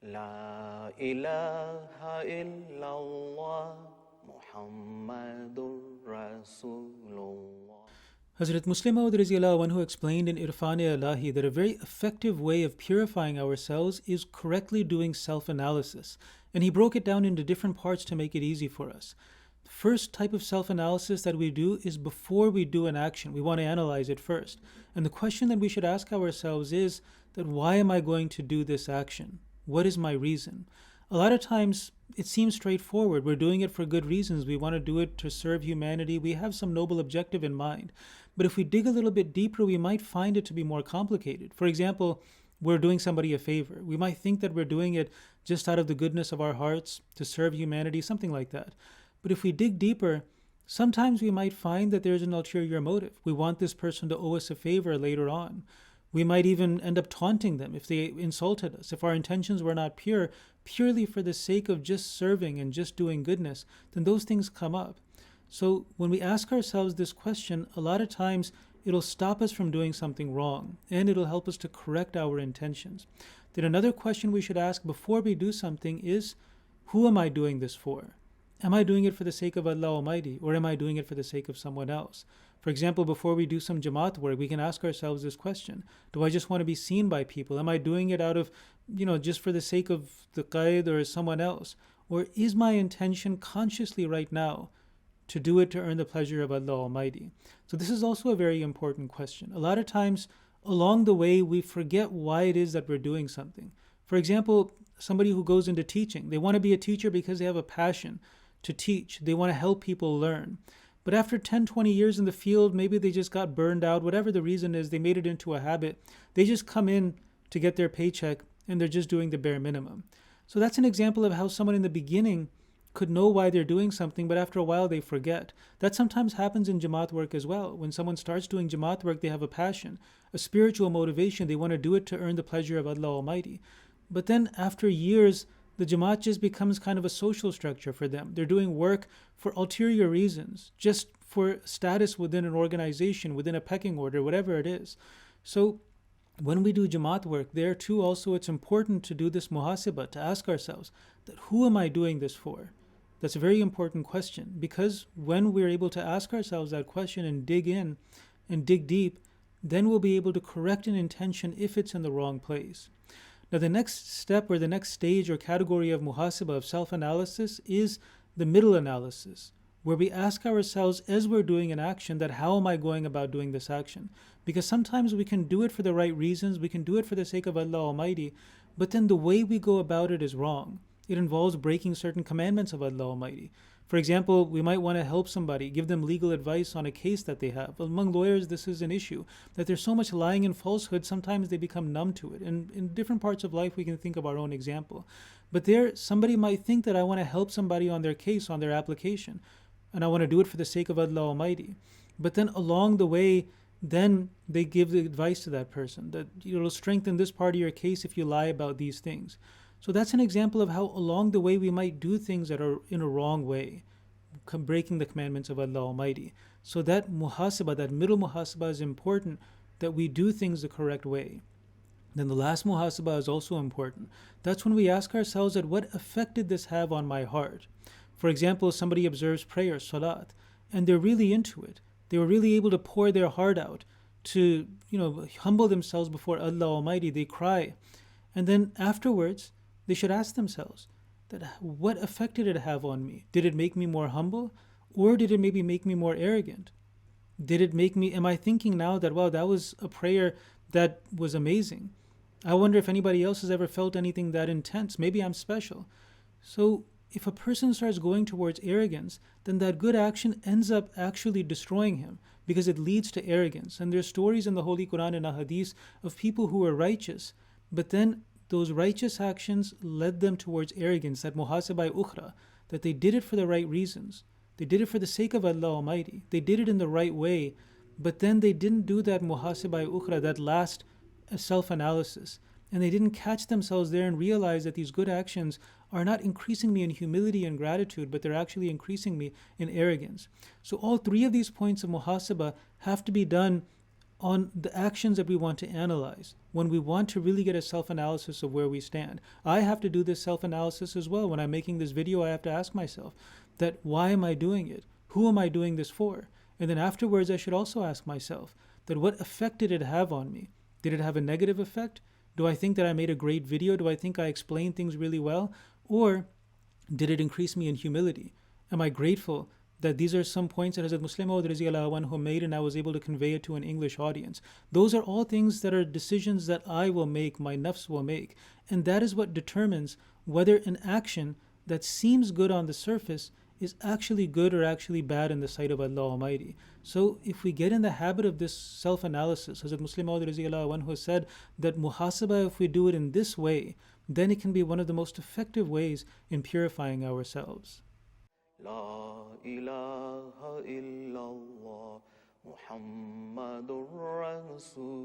La ilaha illallah Muhammadur Rasulullah. Hazrat Muslim Maud Anhu explained in Irfan-e-Ilahi that a very effective way of purifying ourselves is correctly doing self-analysis. And he broke it down into different parts to make it easy for us. The first type of self-analysis that we do is before we do an action. We want to analyze it first. And the question that we should ask ourselves is that why am I going to do this action? What is my reason? A lot of times it seems straightforward. We're doing it for good reasons. We want to do it to serve humanity. We have some noble objective in mind. But if we dig a little bit deeper, we might find it to be more complicated. For example, we're doing somebody a favor. We might think that we're doing it just out of the goodness of our hearts to serve humanity, something like that. But if we dig deeper, sometimes we might find that there's an ulterior motive. We want this person to owe us a favor later on. We might even end up taunting them if they insulted us. If our intentions were not pure, purely for the sake of just serving and just doing goodness, then those things come up. So when we ask ourselves this question, a lot of times it'll stop us from doing something wrong, and it'll help us to correct our intentions. Then another question we should ask before we do something is, who am I doing this for? Am I doing it for the sake of Allah Almighty, or am I doing it for the sake of someone else? For example, before we do some Jamaat work, we can ask ourselves this question. Do I just want to be seen by people? Am I doing it out of, just for the sake of the Qaid or someone else? Or is my intention consciously right now to do it to earn the pleasure of Allah Almighty? So this is also a very important question. A lot of times along the way, we forget why it is that we're doing something. For example, somebody who goes into teaching, they want to be a teacher because they have a passion to teach. They want to help people learn. But after 10, 20 years in the field, maybe they just got burned out. Whatever the reason is, they made it into a habit. They just come in to get their paycheck and they're just doing the bare minimum. So that's an example of how someone in the beginning could know why they're doing something, but after a while they forget. That sometimes happens in Jamaat work as well. When someone starts doing Jamaat work, they have a passion, a spiritual motivation. They want to do it to earn the pleasure of Allah Almighty. But then after years, the Jamaat just becomes kind of a social structure for them. They're doing work for ulterior reasons, just for status within an organization, within a pecking order, whatever it is. So when we do Jamaat work, there too also it's important to do this muhasibah, to ask ourselves that who am I doing this for? That's a very important question, because when we're able to ask ourselves that question and dig in and dig deep, then we'll be able to correct an intention if it's in the wrong place. Now, the next step or the next stage or category of muhasibah, of self-analysis, is the middle analysis, where we ask ourselves as we're doing an action that how am I going about doing this action? Because sometimes we can do it for the right reasons, we can do it for the sake of Allah Almighty, but then the way we go about it is wrong. It involves breaking certain commandments of Allah Almighty. For example, we might want to help somebody, give them legal advice on a case that they have. Among lawyers, this is an issue, that there's so much lying and falsehood, sometimes they become numb to it. And in different parts of life, we can think of our own example. But there, somebody might think that I want to help somebody on their case, on their application, and I want to do it for the sake of Allah Almighty. But then along the way, then they give the advice to that person that it'll strengthen this part of your case if you lie about these things. So that's an example of how along the way we might do things that are in a wrong way, breaking the commandments of Allah Almighty. So that muhasabah, that middle muhasabah is important, that we do things the correct way. Then the last muhasabah is also important. That's when we ask ourselves that what effect did this have on my heart? For example, somebody observes prayer, salat, and they're really into it. They were really able to pour their heart out to, humble themselves before Allah Almighty. They cry. And then afterwards, they should ask themselves that what effect did it have on me? Did it make me more humble? Or did it maybe make me more arrogant? Did it make me, am I thinking now that, wow, that was a prayer that was amazing? I wonder if anybody else has ever felt anything that intense. Maybe I'm special. So if a person starts going towards arrogance, then that good action ends up actually destroying him because it leads to arrogance. And there's stories in the Holy Quran and Ahadith of people who were righteous, but then those righteous actions led them towards arrogance, that muhasabah ukhra, that they did it for the right reasons. They did it for the sake of Allah Almighty. They did it in the right way, but then they didn't do that muhasabah ukhra, that last self-analysis. And they didn't catch themselves there and realize that these good actions are not increasing me in humility and gratitude, but they're actually increasing me in arrogance. So all three of these points of muhasabah have to be done on the actions that we want to analyze, when we want to really get a self-analysis of where we stand. I have to do this self-analysis as well. When I'm making this video, I have to ask myself that why am I doing it? Who am I doing this for? And then afterwards, I should also ask myself that what effect did it have on me? Did it have a negative effect? Do I think that I made a great video? Do I think I explained things really well? Or did it increase me in humility? Am I grateful that these are some points that Hazrat Muslim Maud Riziyallahu anhu made and I was able to convey it to an English audience? Those are all things that are decisions that I will make, my nafs will make. And that is what determines whether an action that seems good on the surface is actually good or actually bad in the sight of Allah Almighty. So if we get in the habit of this self-analysis, Hazrat Muslim Maud Riziyallahu anhu said that muhasabah, if we do it in this way, then it can be one of the most effective ways in purifying ourselves. La ilaha illallah Muhammadur Rasulullah.